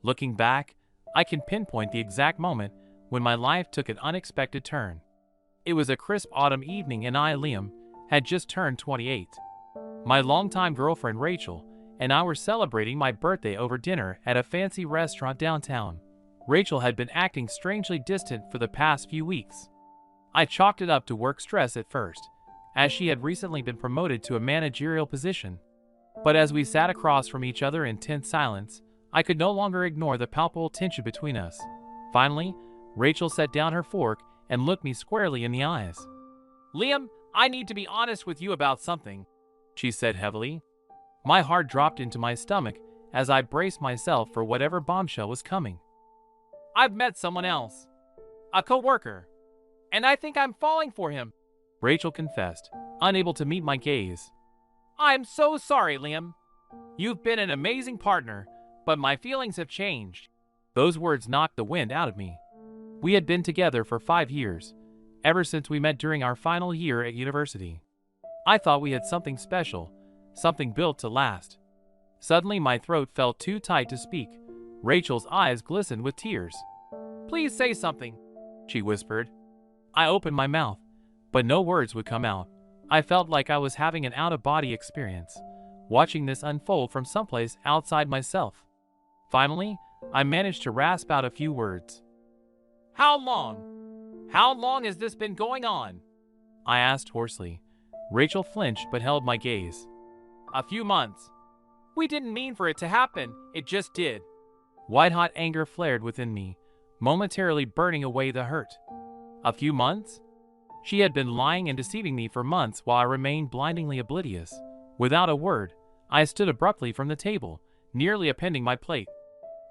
Looking back, I can pinpoint the exact moment when my life took an unexpected turn. It was a crisp autumn evening and I, Liam, had just turned 28. My longtime girlfriend Rachel and I were celebrating my birthday over dinner at a fancy restaurant downtown. Rachel had been acting strangely distant for the past few weeks. I chalked it up to work stress at first, as she had recently been promoted to a managerial position. But as we sat across from each other in tense silence, I could no longer ignore the palpable tension between us. Finally, Rachel set down her fork and looked me squarely in the eyes. "Liam, I need to be honest with you about something," she said heavily. My heart dropped into my stomach as I braced myself for whatever bombshell was coming. "I've met someone else. A co-worker. And I think I'm falling for him," Rachel confessed, unable to meet my gaze. "I'm so sorry, Liam. You've been an amazing partner, but my feelings have changed." Those words knocked the wind out of me. We had been together for 5 years, ever since we met during our final year at university. I thought we had something special, something built to last. Suddenly my throat felt too tight to speak. Rachel's eyes glistened with tears. "Please say something," she whispered. I opened my mouth, but no words would come out. I felt like I was having an out-of-body experience, watching this unfold from someplace outside myself. Finally, I managed to rasp out a few words. "How long? How long has this been going on?" I asked hoarsely. Rachel flinched but held my gaze. "A few months. We didn't mean for it to happen, it just did." White-hot anger flared within me, momentarily burning away the hurt. A few months? She had been lying and deceiving me for months while I remained blindingly oblivious. Without a word, I stood abruptly from the table, nearly appending my plate.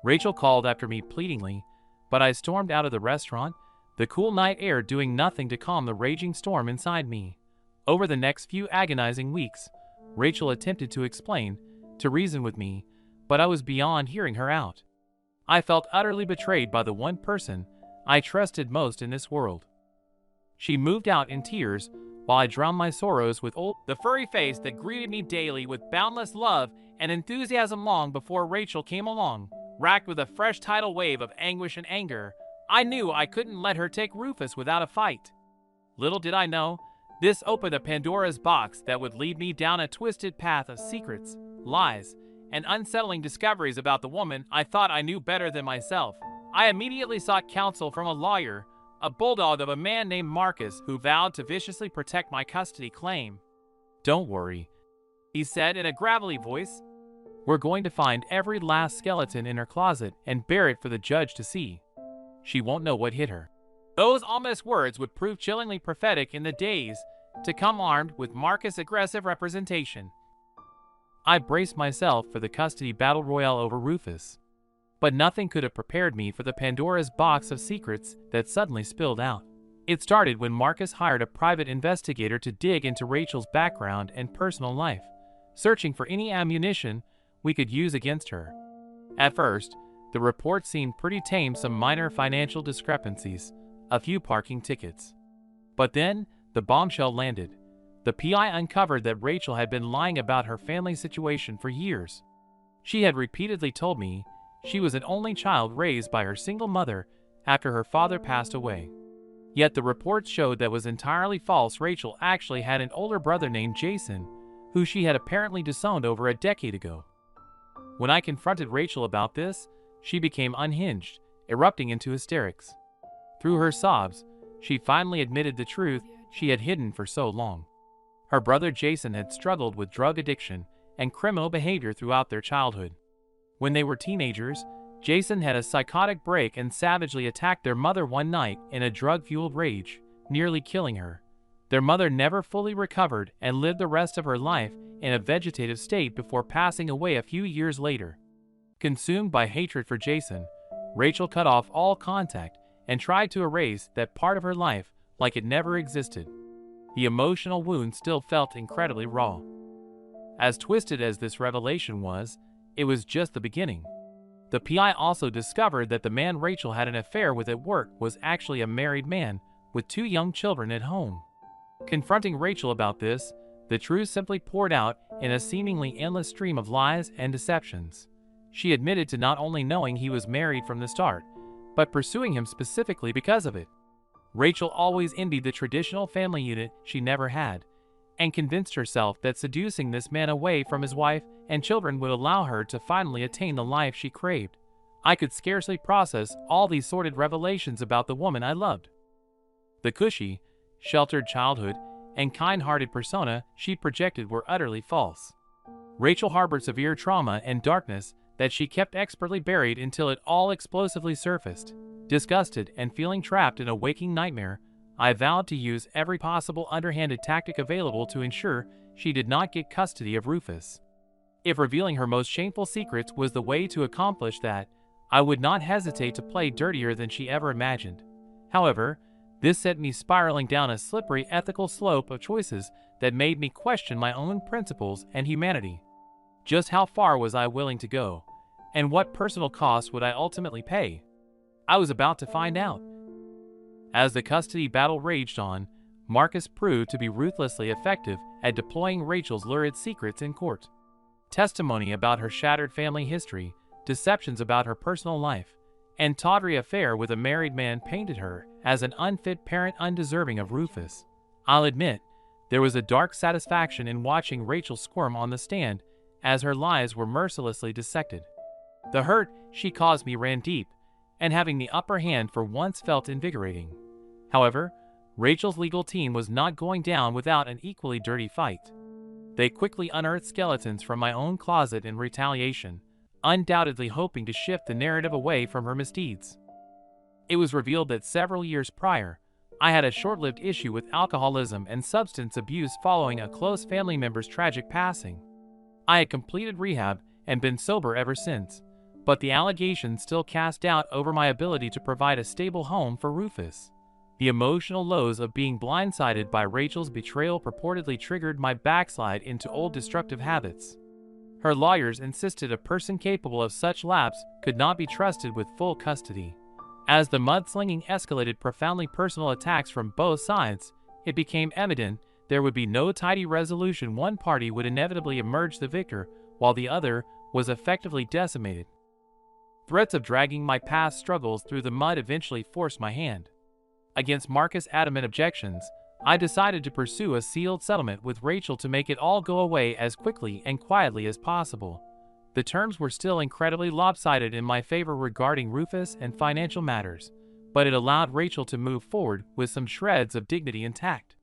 Rachel called after me pleadingly, but I stormed out of the restaurant, the cool night air doing nothing to calm the raging storm inside me. Over the next few agonizing weeks, Rachel attempted to explain, to reason with me, but I was beyond hearing her out. I felt utterly betrayed by the one person I trusted most in this world. She moved out in tears while I drowned my sorrows with the furry face that greeted me daily with boundless love and enthusiasm long before Rachel came along. Racked with a fresh tidal wave of anguish and anger, I knew I couldn't let her take Rufus without a fight. Little did I know, this opened a Pandora's box that would lead me down a twisted path of secrets, lies, and unsettling discoveries about the woman I thought I knew better than myself. I immediately sought counsel from a lawyer, a bulldog of a man named Marcus who vowed to viciously protect my custody claim. "Don't worry," he said in a gravelly voice. "We're going to find every last skeleton in her closet and bare it for the judge to see. She won't know what hit her." Those ominous words would prove chillingly prophetic in the days to come, armed with Marcus' aggressive representation. I braced myself for the custody battle royale over Rufus. But nothing could have prepared me for the Pandora's box of secrets that suddenly spilled out. It started when Marcus hired a private investigator to dig into Rachel's background and personal life, searching for any ammunition we could use against her. At first, the report seemed pretty tame, some minor financial discrepancies, a few parking tickets. But then, the bombshell landed. The PI uncovered that Rachel had been lying about her family situation for years. She had repeatedly told me she was an only child raised by her single mother after her father passed away. Yet the reports showed that was entirely false. Rachel actually had an older brother named Jason, who she had apparently disowned over a decade ago. When I confronted Rachel about this, she became unhinged, erupting into hysterics. Through her sobs, she finally admitted the truth she had hidden for so long. Her brother Jason had struggled with drug addiction and criminal behavior throughout their childhood. When they were teenagers, Jason had a psychotic break and savagely attacked their mother one night in a drug-fueled rage, nearly killing her. Their mother never fully recovered and lived the rest of her life in a vegetative state before passing away a few years later. Consumed by hatred for Jason, Rachel cut off all contact and tried to erase that part of her life like it never existed. The emotional wound still felt incredibly raw. As twisted as this revelation was, it was just the beginning. The PI also discovered that the man Rachel had an affair with at work was actually a married man with 2 young children at home. Confronting Rachel about this, the truth simply poured out in a seemingly endless stream of lies and deceptions. She admitted to not only knowing he was married from the start, but pursuing him specifically because of it. Rachel always envied the traditional family unit she never had, and convinced herself that seducing this man away from his wife and children would allow her to finally attain the life she craved. I could scarcely process all these sordid revelations about the woman I loved. The cushy, sheltered childhood and kind-hearted persona she projected were utterly false. Rachel harbored severe trauma and darkness that she kept expertly buried until it all explosively surfaced. Disgusted and feeling trapped in a waking nightmare, I vowed to use every possible underhanded tactic available to ensure she did not get custody of Rufus. If revealing her most shameful secrets was the way to accomplish that, I would not hesitate to play dirtier than she ever imagined. However, this sent me spiraling down a slippery ethical slope of choices that made me question my own principles and humanity. Just how far was I willing to go, and what personal cost would I ultimately pay? I was about to find out. As the custody battle raged on, Marcus proved to be ruthlessly effective at deploying Rachel's lurid secrets in court. Testimony about her shattered family history, deceptions about her personal life, and tawdry affair with a married man painted her as an unfit parent undeserving of Rufus. I'll admit, there was a dark satisfaction in watching Rachel squirm on the stand as her lies were mercilessly dissected. The hurt she caused me ran deep, and having the upper hand for once felt invigorating. However, Rachel's legal team was not going down without an equally dirty fight. They quickly unearthed skeletons from my own closet in retaliation, undoubtedly hoping to shift the narrative away from her misdeeds. It was revealed that several years prior, I had a short-lived issue with alcoholism and substance abuse following a close family member's tragic passing. I had completed rehab and been sober ever since, but the allegations still cast doubt over my ability to provide a stable home for Rufus. The emotional lows of being blindsided by Rachel's betrayal purportedly triggered my backslide into old destructive habits. Her lawyers insisted a person capable of such lapse could not be trusted with full custody. As the mudslinging escalated profoundly personal attacks from both sides, it became evident there would be no tidy resolution. One party would inevitably emerge the victor, while the other was effectively decimated. Threats of dragging my past struggles through the mud eventually forced my hand. Against Marcus' adamant objections, I decided to pursue a sealed settlement with Rachel to make it all go away as quickly and quietly as possible. The terms were still incredibly lopsided in my favor regarding Rufus and financial matters, but it allowed Rachel to move forward with some shreds of dignity intact.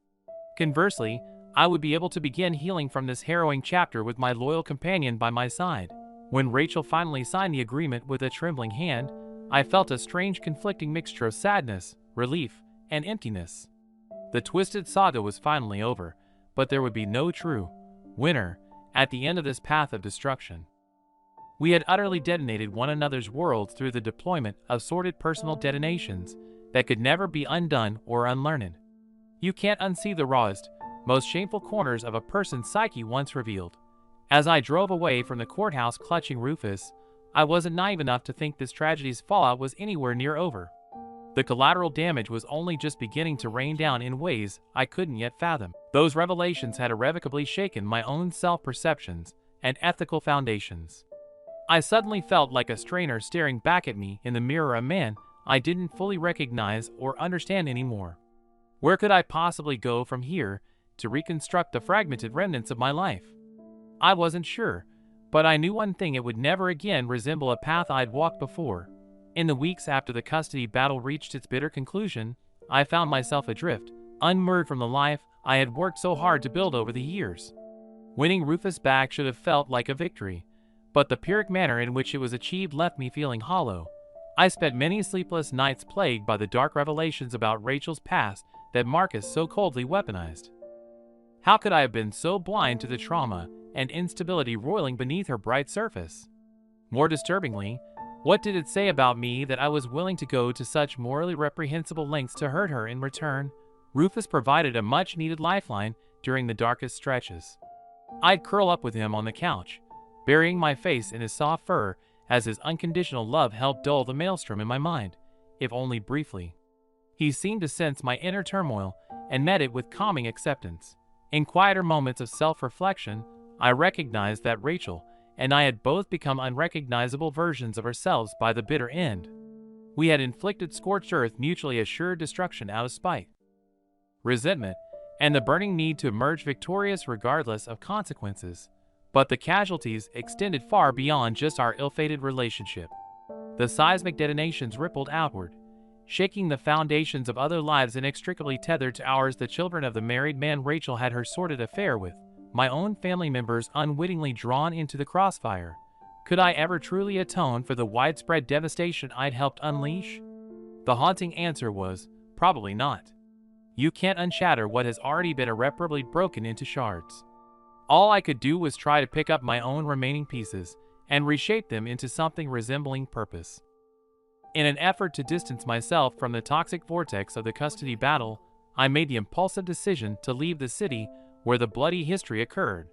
Conversely, I would be able to begin healing from this harrowing chapter with my loyal companion by my side. When Rachel finally signed the agreement with a trembling hand, I felt a strange conflicting mixture of sadness, relief, and emptiness. The twisted saga was finally over, but there would be no true winner at the end of this path of destruction. We had utterly detonated one another's worlds through the deployment of sordid personal detonations that could never be undone or unlearned. You can't unsee the rawest, most shameful corners of a person's psyche once revealed. As I drove away from the courthouse clutching Rufus, I wasn't naive enough to think this tragedy's fallout was anywhere near over. The collateral damage was only just beginning to rain down in ways I couldn't yet fathom. Those revelations had irrevocably shaken my own self-perceptions and ethical foundations. I suddenly felt like a stranger staring back at me in the mirror, a man I didn't fully recognize or understand anymore. Where could I possibly go from here to reconstruct the fragmented remnants of my life? I wasn't sure, but I knew one thing: it would never again resemble a path I'd walked before. In the weeks after the custody battle reached its bitter conclusion, I found myself adrift, unmoored from the life I had worked so hard to build over the years. Winning Rufus back should have felt like a victory, but the pyrrhic manner in which it was achieved left me feeling hollow. I spent many sleepless nights plagued by the dark revelations about Rachel's past that Marcus so coldly weaponized. How could I have been so blind to the trauma and instability roiling beneath her bright surface? More disturbingly, what did it say about me that I was willing to go to such morally reprehensible lengths to hurt her in return? Rufus provided a much-needed lifeline during the darkest stretches. I'd curl up with him on the couch, burying my face in his soft fur as his unconditional love helped dull the maelstrom in my mind, if only briefly. He seemed to sense my inner turmoil and met it with calming acceptance. In quieter moments of self-reflection, I recognized that Rachel and I had both become unrecognizable versions of ourselves by the bitter end. We had inflicted scorched earth, mutually assured destruction out of spite, resentment, and the burning need to emerge victorious regardless of consequences. But the casualties extended far beyond just our ill-fated relationship. The seismic detonations rippled outward, shaking the foundations of other lives inextricably tethered to ours. The children of the married man Rachel had her sordid affair with, my own family members unwittingly drawn into the crossfire. Could I ever truly atone for the widespread devastation I'd helped unleash? The haunting answer was, probably not. You can't unshatter what has already been irreparably broken into shards. All I could do was try to pick up my own remaining pieces and reshape them into something resembling purpose. In an effort to distance myself from the toxic vortex of the custody battle, I made the impulsive decision to leave the city where the bloody history occurred.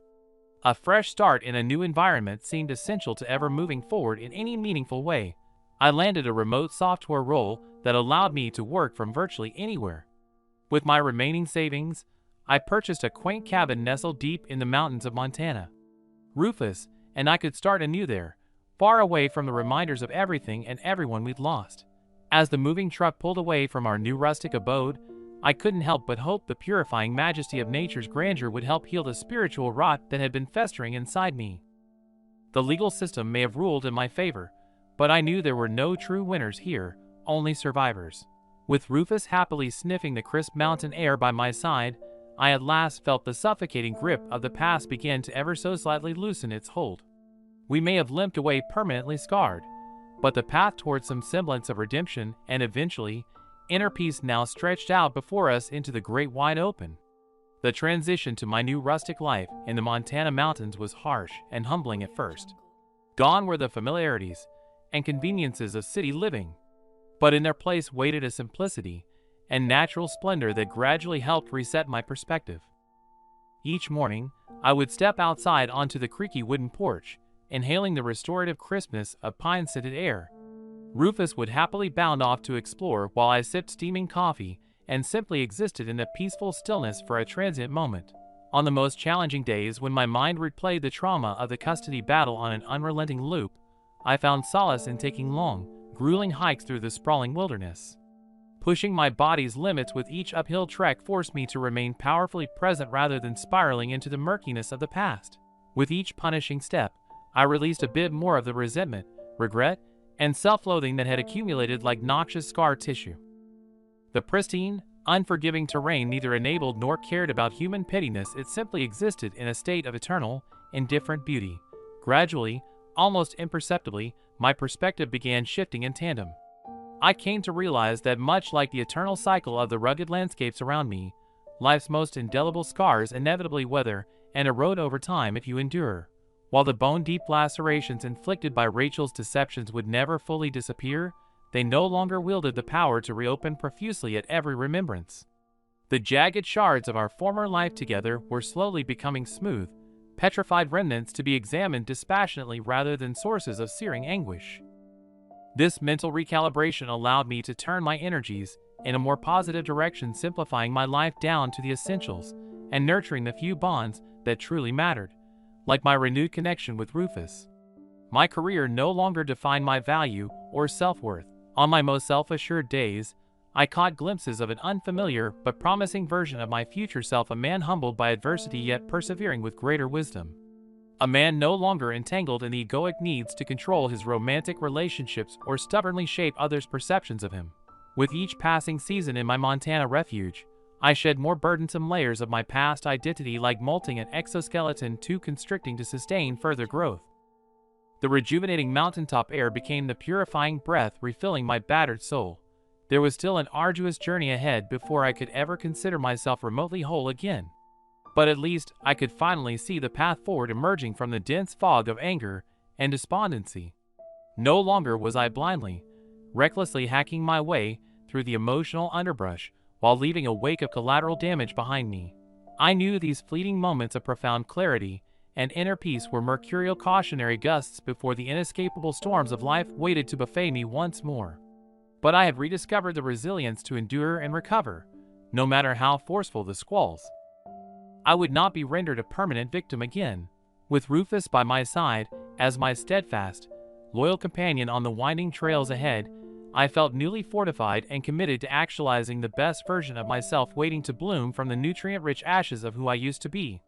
A fresh start in a new environment seemed essential to ever moving forward in any meaningful way. I landed a remote software role that allowed me to work from virtually anywhere. With my remaining savings, I purchased a quaint cabin nestled deep in the mountains of Montana. Rufus and I could start anew there, far away from the reminders of everything and everyone we'd lost. As the moving truck pulled away from our new rustic abode, I couldn't help but hope the purifying majesty of nature's grandeur would help heal the spiritual rot that had been festering inside me. The legal system may have ruled in my favor, but I knew there were no true winners here, only survivors. With Rufus happily sniffing the crisp mountain air by my side, I at last felt the suffocating grip of the past begin to ever so slightly loosen its hold. We may have limped away permanently scarred, but the path towards some semblance of redemption and eventually inner peace now stretched out before us into the great wide open. The transition to my new rustic life in the Montana mountains was harsh and humbling at first. Gone were the familiarities and conveniences of city living, but in their place waited a simplicity and natural splendor that gradually helped reset my perspective. Each morning, I would step outside onto the creaky wooden porch, inhaling the restorative crispness of pine-scented air. Rufus would happily bound off to explore while I sipped steaming coffee and simply existed in a peaceful stillness for a transient moment. On the most challenging days, when my mind replayed the trauma of the custody battle on an unrelenting loop, I found solace in taking long, grueling hikes through the sprawling wilderness. Pushing my body's limits with each uphill trek forced me to remain powerfully present rather than spiraling into the murkiness of the past. With each punishing step, I released a bit more of the resentment, regret, and self-loathing that had accumulated like noxious scar tissue. The pristine, unforgiving terrain neither enabled nor cared about human pettiness. It simply existed in a state of eternal, indifferent beauty. Gradually, almost imperceptibly, my perspective began shifting in tandem. I came to realize that much like the eternal cycle of the rugged landscapes around me, life's most indelible scars inevitably weather and erode over time if you endure. While the bone-deep lacerations inflicted by Rachel's deceptions would never fully disappear, they no longer wielded the power to reopen profusely at every remembrance. The jagged shards of our former life together were slowly becoming smooth, petrified remnants to be examined dispassionately rather than sources of searing anguish. This mental recalibration allowed me to turn my energies in a more positive direction, simplifying my life down to the essentials and nurturing the few bonds that truly mattered, like my renewed connection with Rufus. My career no longer defined my value or self-worth. On my most self-assured days, I caught glimpses of an unfamiliar but promising version of my future self, a man humbled by adversity yet persevering with greater wisdom. A man no longer entangled in the egoic needs to control his romantic relationships or stubbornly shape others' perceptions of him. With each passing season in my Montana refuge, I shed more burdensome layers of my past identity, like molting an exoskeleton too constricting to sustain further growth. The rejuvenating mountaintop air became the purifying breath refilling my battered soul. There was still an arduous journey ahead before I could ever consider myself remotely whole again. But at least I could finally see the path forward emerging from the dense fog of anger and despondency. No longer was I blindly, recklessly hacking my way through the emotional underbrush while leaving a wake of collateral damage behind me. I knew these fleeting moments of profound clarity and inner peace were mercurial cautionary gusts before the inescapable storms of life waited to buffet me once more. But I had rediscovered the resilience to endure and recover, no matter how forceful the squalls. I would not be rendered a permanent victim again. With Rufus by my side, as my steadfast, loyal companion on the winding trails ahead, I felt newly fortified and committed to actualizing the best version of myself waiting to bloom from the nutrient-rich ashes of who I used to be.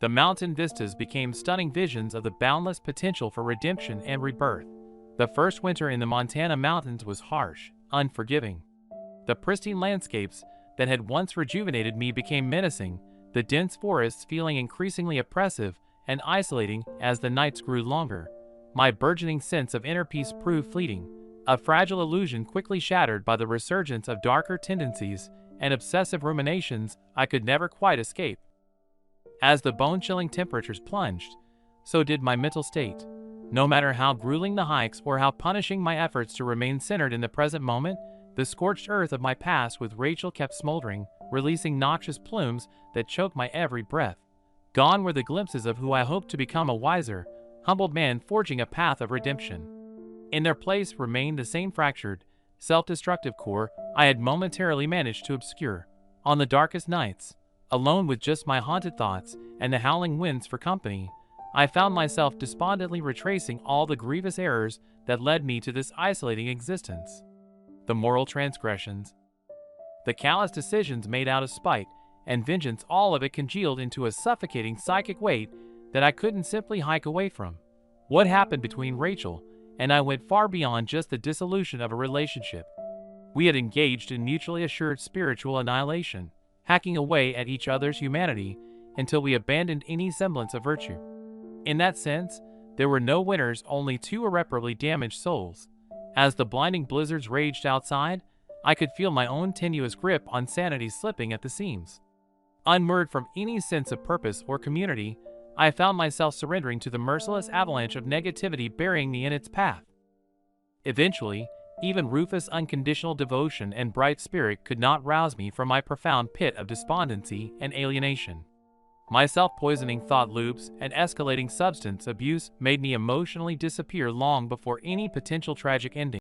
The mountain vistas became stunning visions of the boundless potential for redemption and rebirth. The first winter in the Montana mountains was harsh, unforgiving. The pristine landscapes that had once rejuvenated me became menacing, the dense forests feeling increasingly oppressive and isolating as the nights grew longer. My burgeoning sense of inner peace proved fleeting, a fragile illusion quickly shattered by the resurgence of darker tendencies and obsessive ruminations I could never quite escape. As the bone-chilling temperatures plunged, so did my mental state. No matter how grueling the hikes or how punishing my efforts to remain centered in the present moment, the scorched earth of my past with Rachel kept smoldering, releasing noxious plumes that choked my every breath. Gone were the glimpses of who I hoped to become, a wiser, humbled man forging a path of redemption. In their place remained the same fractured, self-destructive core I had momentarily managed to obscure. On the darkest nights, alone with just my haunted thoughts and the howling winds for company, I found myself despondently retracing all the grievous errors that led me to this isolating existence. The moral transgressions, the callous decisions made out of spite and vengeance, all of it congealed into a suffocating psychic weight that I couldn't simply hike away from. What happened between Rachel and I went far beyond just the dissolution of a relationship. We had engaged in mutually assured spiritual annihilation, hacking away at each other's humanity until we abandoned any semblance of virtue. In that sense, there were no winners, only two irreparably damaged souls. As the blinding blizzards raged outside, I could feel my own tenuous grip on sanity slipping at the seams. Unmoored from any sense of purpose or community, I found myself surrendering to the merciless avalanche of negativity burying me in its path. Eventually, even Rufus' unconditional devotion and bright spirit could not rouse me from my profound pit of despondency and alienation. My self-poisoning thought loops and escalating substance abuse made me emotionally disappear long before any potential tragic ending.